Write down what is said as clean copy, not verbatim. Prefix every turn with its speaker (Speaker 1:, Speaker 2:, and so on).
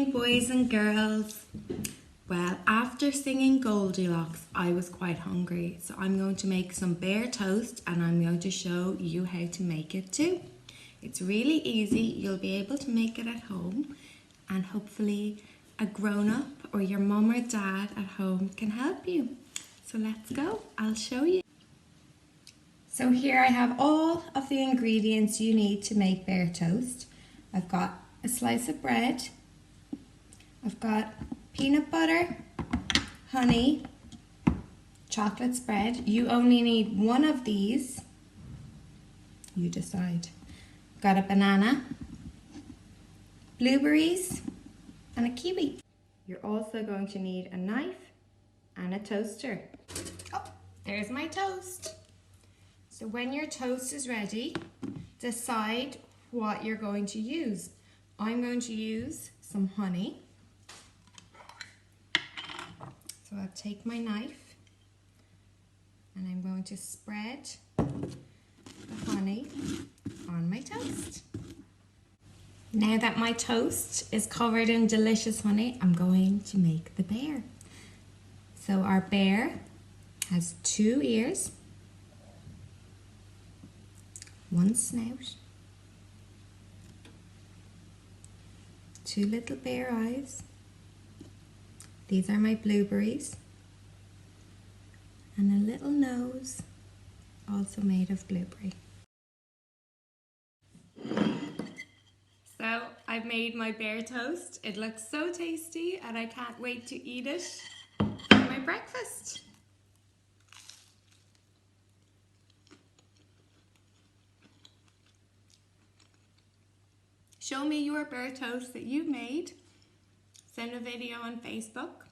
Speaker 1: morning, boys and girls. Well, after singing Goldilocks, I was quite hungry, so I'm going to make some bear toast and I'm going to show you how to make it too. It's really easy. You'll be able to make it at home, and hopefully a grown-up or your mum or dad at home can help you. So let's go. I'll show you. So here I have all of the ingredients you need to make bear toast. I've got a slice of bread, I've got peanut butter, honey, chocolate spread. You only need one of these, you decide. Got a banana, blueberries, and a kiwi. You're also going to need a knife and a toaster. Oh, there's my toast. So when your toast is ready, decide what you're going to use. I'm going to use some honey. So I'll take my knife and I'm going to spread the honey on my toast. Now that my toast is covered in delicious honey, I'm going to make the bear. So our bear has 2 ears, 1 snout, 2 little bear eyes. These are my blueberries, and a little nose, also made of blueberry. So I've made my bear toast. It looks so tasty and I can't wait to eat it for my breakfast. Show me your bear toast that you've made. Send a video on Facebook.